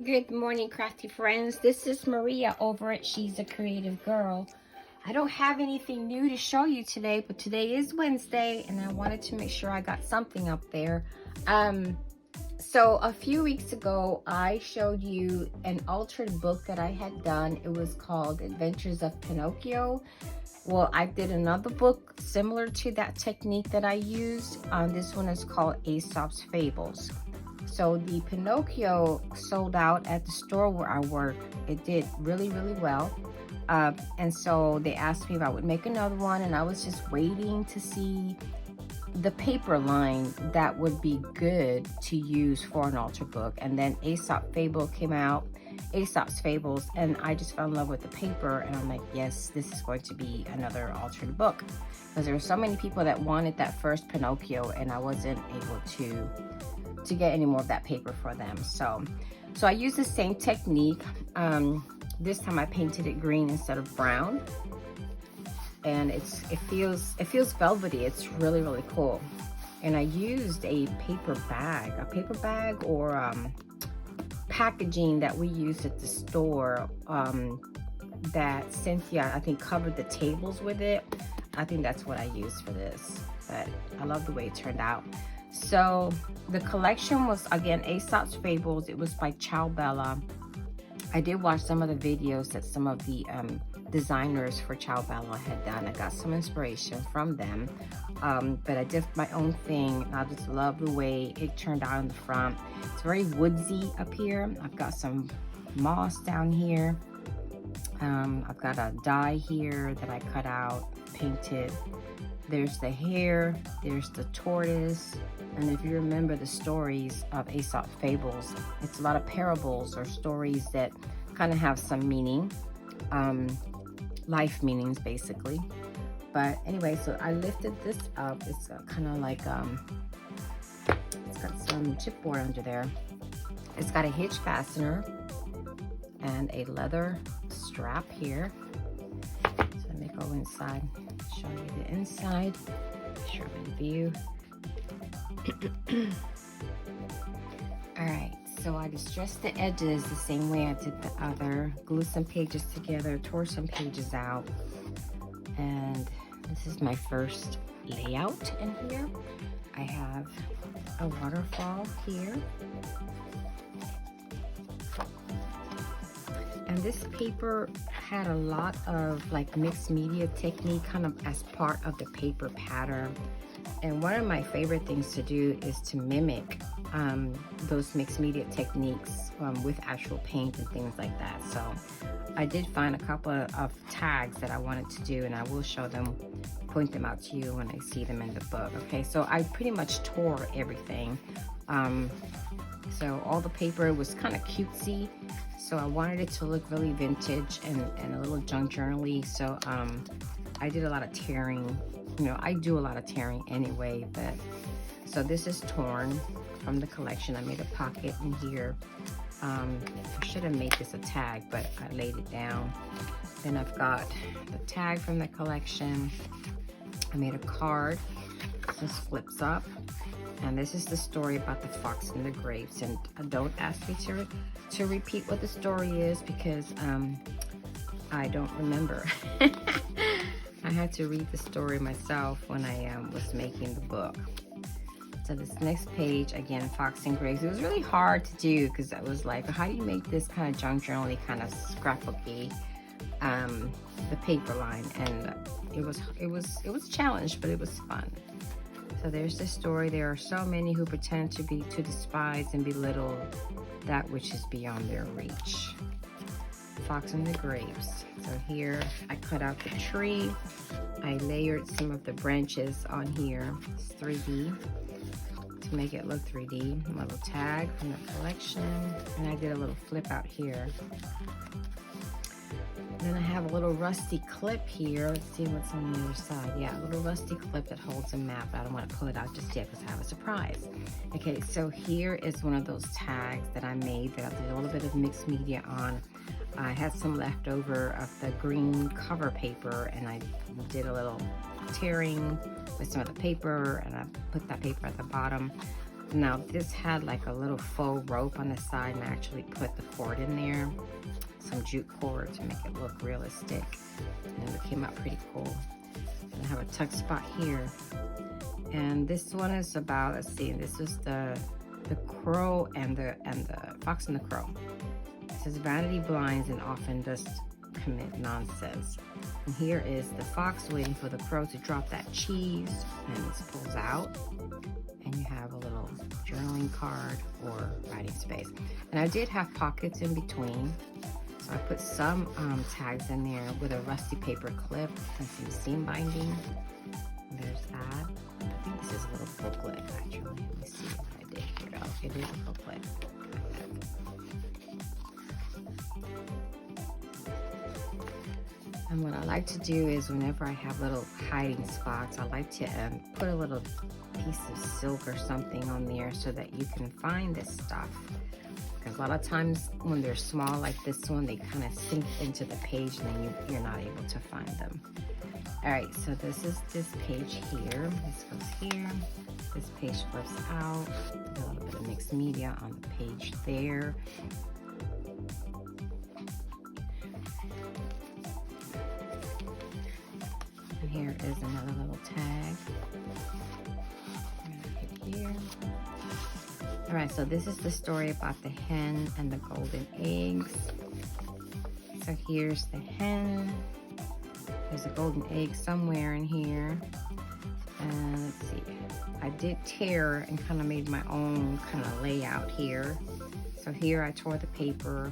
Good morning, crafty friends. This is Maria over at She's a Creative Girl. I don't have anything new to show you today, but today is Wednesday and I wanted to make sure I got something up there. So a few weeks ago, I showed you an altered book that I had done. It was called Adventures of Pinocchio. Well, I did another book similar to that technique that I used. This one is called Aesop's Fables. So the Pinocchio sold out at the store where I work. It did really, really well. And so they asked me if I would make another one, and I was just waiting to see the paper line that would be good to use for an altar book. And then Aesop's Fables, and I just fell in love with the paper, and I'm like, yes, this is going to be another altered book. Because there were so many people that wanted that first Pinocchio, and I wasn't able to get any more of that paper for them. So I used the same technique. This time I painted it green instead of brown, and it feels velvety. It's really, really cool. And I used a paper bag or packaging that we used at the store, that Cynthia, I think, covered the tables with it. I think that's what I used for this, but I love the way it turned out. So the collection was, again, Aesop's Fables. It was by Ciao Bella. I did watch some of the videos that some of the designers for Ciao Bella had done. I got some inspiration from them, but I did my own thing. I just love the way it turned out in the front. It's very woodsy up here. I've got some moss down here. I've got a die here that I cut out, painted. There's the hare, there's the tortoise, and if you remember the stories of Aesop's Fables, it's a lot of parables or stories that kind of have some meaning, life meanings basically. But anyway, so I lifted this up. It's kind of like, it's got some chipboard under there. It's got a hitch fastener and a leather strap here. So let me go inside, show you the inside, show you the view. All right, so I distressed the edges the same way I did the other. Glued some pages together, tore some pages out, and this is my first layout in here. I have a waterfall here. And this paper had a lot of like mixed media technique kind of as part of the paper pattern. And one of my favorite things to do is to mimic those mixed media techniques with actual paint and things like that. So I did find a couple of tags that I wanted to do, and I will show them, point them out to you when I see them in the book. Okay, so I pretty much tore everything. So all the paper was kind of cutesy. So I wanted it to look really vintage and a little junk journal-y. So I did a lot of tearing. You know, I do a lot of tearing anyway, but so this is torn from the collection. I made a pocket in here. I should have made this a tag, but I laid it down. Then I've got the tag from the collection. I made a card. This flips up. And this is the story about the fox and the grapes. And don't ask me to repeat what the story is, because I don't remember. I had to read the story myself when I was making the book. So this next page, again, fox and grapes. It was really hard to do because I was like, how do you make this kind of junk journal-y, kind of scrapbooky, the paper line? And it was a challenge, but it was fun. So there's the story. There are so many who pretend to despise and belittle that which is beyond their reach. Fox and the grapes. So here I cut out the tree. I layered some of the branches on here. It's 3D to make it look 3D. My little tag from the collection. And I did a little flip out here. Then I have a little rusty clip here. Let's see what's on the other side. Yeah, a little rusty clip that holds a map. I don't want to pull it out just yet because I have a surprise. Okay, so here is one of those tags that I made that I did a little bit of mixed media on. I had some leftover of the green cover paper, and I did a little tearing with some of the paper, and I put that paper at the bottom. Now this had like a little faux rope on the side, and I actually put the cord in there, some jute cord to make it look realistic, and it came out pretty cool. And I have a tuck spot here, and this one is about, let's see, this is the crow and the fox and the crow. It says vanity blinds and often just commit nonsense. And here is the fox waiting for the crow to drop that cheese, and it pulls out, and you have a little journaling card or writing space. And I did have pockets in between, so I put some tags in there with a rusty paper clip and some seam binding. And there's that. I think this is a little booklet actually. Let me see what I did here. Oh, it is a booklet. And what I like to do is whenever I have little hiding spots, I like to put a little piece of silk or something on there so that you can find this stuff. Because a lot of times when they're small like this one, they kind of sink into the page and then you're not able to find them. All right, so this is this page here. This goes here. This page flips out. A little bit of mixed media on the page there. And here is another little tag. Here. All right, so this is the story about the hen and the golden eggs. So here's the hen. There's a golden egg somewhere in here. And let's see, I did tear and kind of made my own kind of layout here. So here I tore the paper.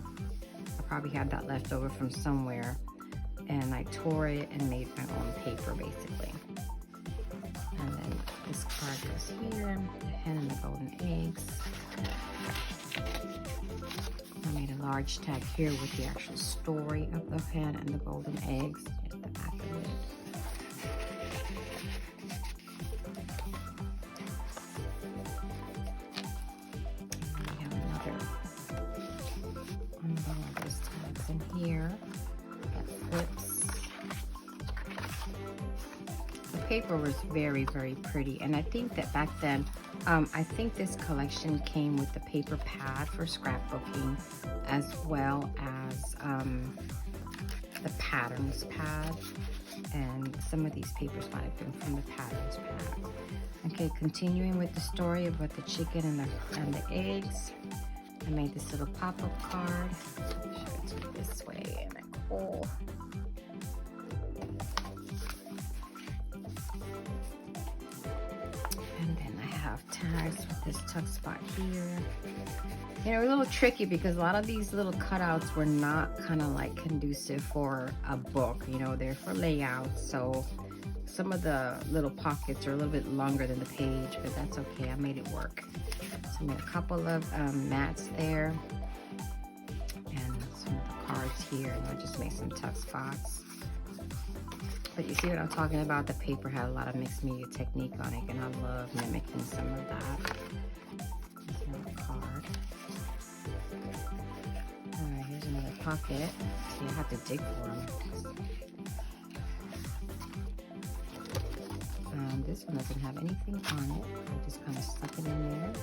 I probably had that left over from somewhere. And I tore it and made my own paper basically. And then this card goes here, the hen and the golden eggs. I made a large tag here with the actual story of the hen and the golden eggs. Here's the back of it. And we have another one of those tags in here that flips. Paper was very, very pretty, and I think that back then I think this collection came with the paper pad for scrapbooking as well as the patterns pad, and some of these papers might have been from the patterns pad. Okay, continuing with the story about the chicken and the eggs, I made this little pop-up card. Show it this way, and I pull. And then I have tags with this tuck spot here. You know, a little tricky because a lot of these little cutouts were not kind of like conducive for a book. You know, they're for layouts. So some of the little pockets are a little bit longer than the page, but that's okay. I made it work. So I made a couple of mats there and some of the cards here. And I just made some tuck spots. But you see what I'm talking about? The paper had a lot of mixed media technique on it, and I love mimicking some of that. Here's another card. All right, here's another pocket. See, I have to dig for them. This one doesn't have anything on it. I just kind of stuck it in there.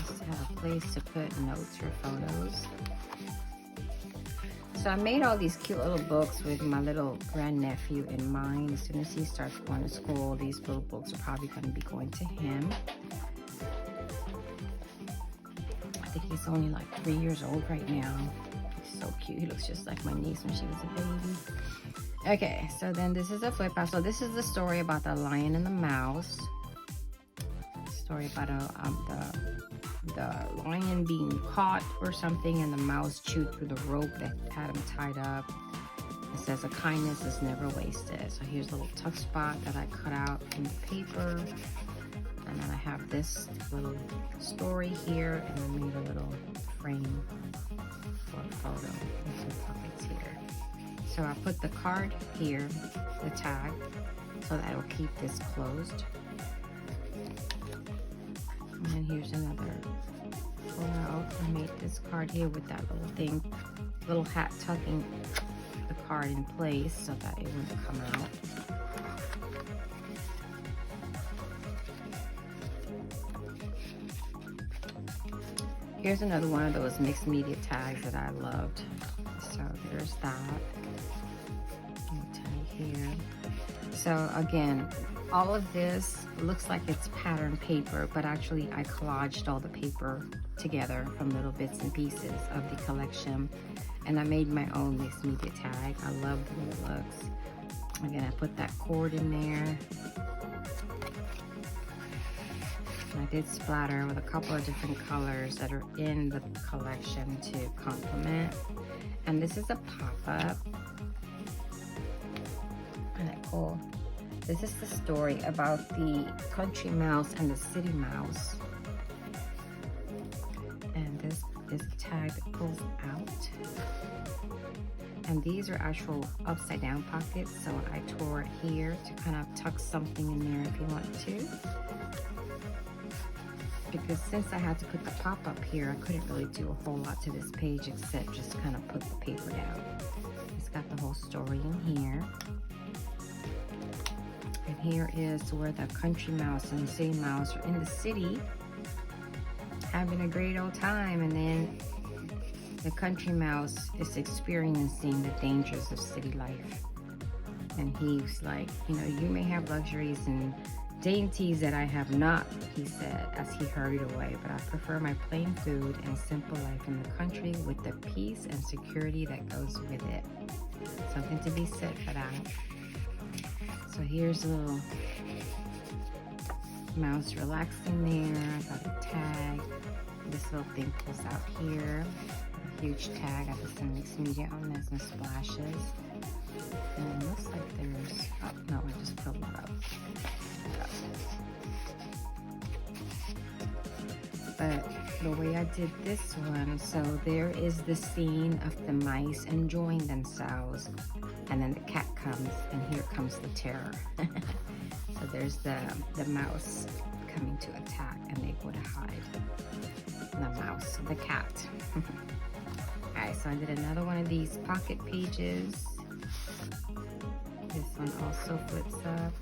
Just have a place to put notes or photos. So I made all these cute little books with my little grandnephew in mind. As soon as he starts going to school, these little books are probably going to be going to him. I think he's only like 3 years old right now. He's so cute. He looks just like my niece when she was a baby. Okay, so then this is a flip out. So this is the story about the lion and the mouse. Story about the lion being caught or something, and the mouse chewed through the rope that had him tied up. It says a kindness is never wasted. So here's a little tuck spot that I cut out from the paper, and then I have this little story here, and I made a little frame for a photo and some pockets here. So I put the card here, the tag, so that it will keep this closed. And then here's another photo. I made this card here with that little thing, little hat tucking the card in place so that it wouldn't come out. Here's another one of those mixed media tags that I loved. So there's that. Tag here. So again, all of this looks like it's pattern paper, but actually I collaged all the paper together from little bits and pieces of the collection, and I made my own mixed media tag. I love the way it looks. Again, I put that cord in there. And I did splatter with a couple of different colors that are in the collection to complement. And this is a pop-up. Isn't that cool? This is the story about the country mouse and the city mouse. And this is a tag that pulls out. And these are actual upside down pockets, so I tore it here to kind of tuck something in there if you want to. Because since I had to put the pop-up here, I couldn't really do a whole lot to this page except just kind of put the paper down. It's got the whole story in here. And here is where the country mouse and the city mouse are in the city having a great old time, and then the country mouse is experiencing the dangers of city life. And he's like, you know, you may have luxuries and dainties that I have not, he said as he hurried away, but I prefer my plain food and simple life in the country with the peace and security that goes with it. Something to be said for that. So here's a little mouse relaxing there. I got a tag. This little thing pulls out here. A huge tag. I put some mixed media on this and splashes. And it looks like there's, oh no, I just filled that up. But the way I did this one, so there is the scene of the mice enjoying themselves, and then the cat comes, and here comes the terror. So there's the mouse coming to attack, and they go to hide. The mouse, the cat. Alright, so I did another one of these pocket pages. This one also flips up.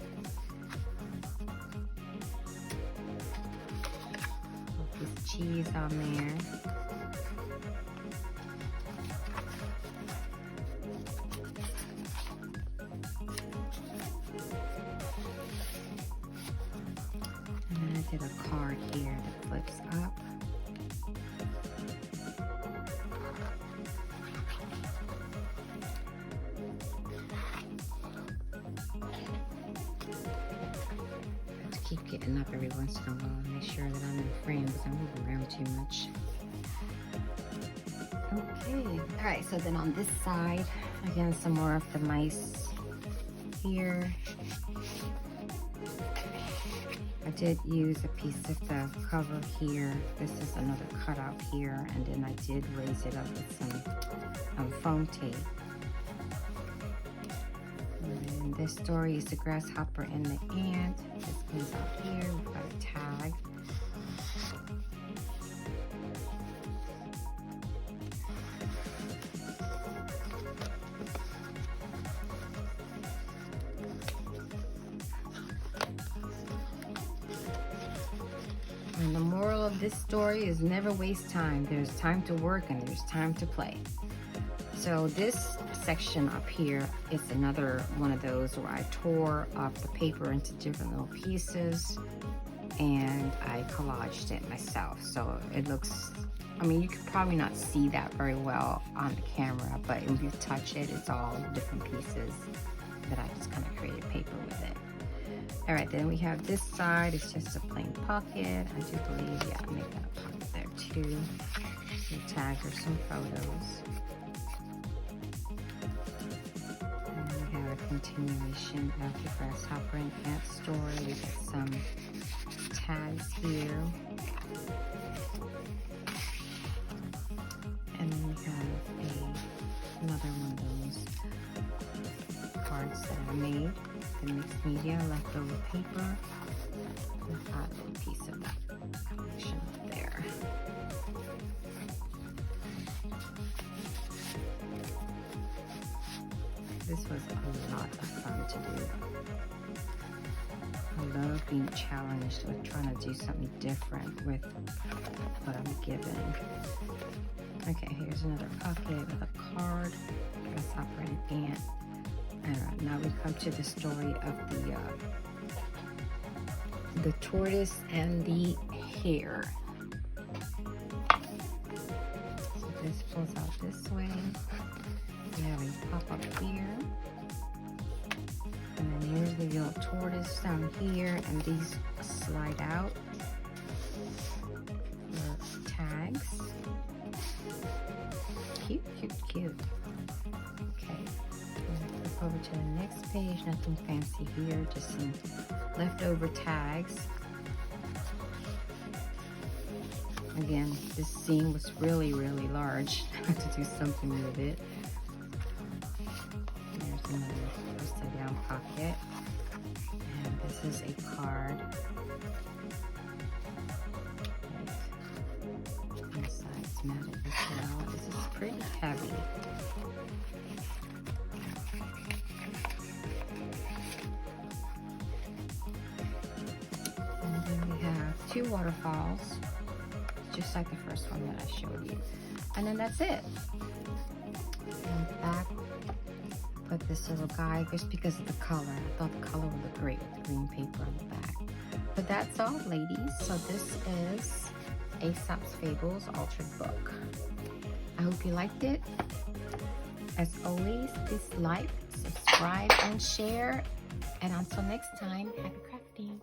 This cheese on there. And then I did a card here that flips up. Keep getting up every once in a while and make sure that I'm in frame because I'm moving around too much. Okay, all right, so then on this side, again, some more of the mice here. I did use a piece of the cover here. This is another cutout here, and then I did raise it up with some foam tape. And this story is the grasshopper and the ant. This comes out here. We've got a tag. And the moral of this story is never waste time. There's time to work and there's time to play. So this section up here is another one of those where I tore up the paper into different little pieces and I collaged it myself. So it looks, I mean, you could probably not see that very well on the camera, but if you touch it, it's all different pieces that I just kind of created paper with it. All right, then we have this side. It's just a plain pocket. I do believe, yeah, I made that a pocket there too. Some tags or some photos. And we have a continuation of the grasshopper and ant story. We got some tags here. And then we have another one of those cards that I made. The mixed media, leftover paper. We've got a little piece of that collection up there. This was a lot of fun to do. A love being challenged with trying to do something different with what I'm given. Okay, here's another pocket with a card, grasshopper and ant. And now we come to the story of the tortoise and the hare. So this pulls out this way. We have a pop up here. And then here's the little tortoise down here, and these slide out for tags. Cute, cute, cute. Okay, flip over to the next page. Nothing fancy here, just some leftover tags. Again, this seam was really, really large. I had to do something with it. There's another upside down pocket. And this is a card. Right. Inside's matted as well. This is pretty heavy. And then we have two waterfalls, just like the first one that I showed you. And then that's it. And back, put this little guy just because of the color. I thought the color would look great with the green paper on the back. But that's all, ladies. So this is Aesop's Fables Altered Book. I hope you liked it. As always, please like, subscribe, and share. And until next time, happy crafting.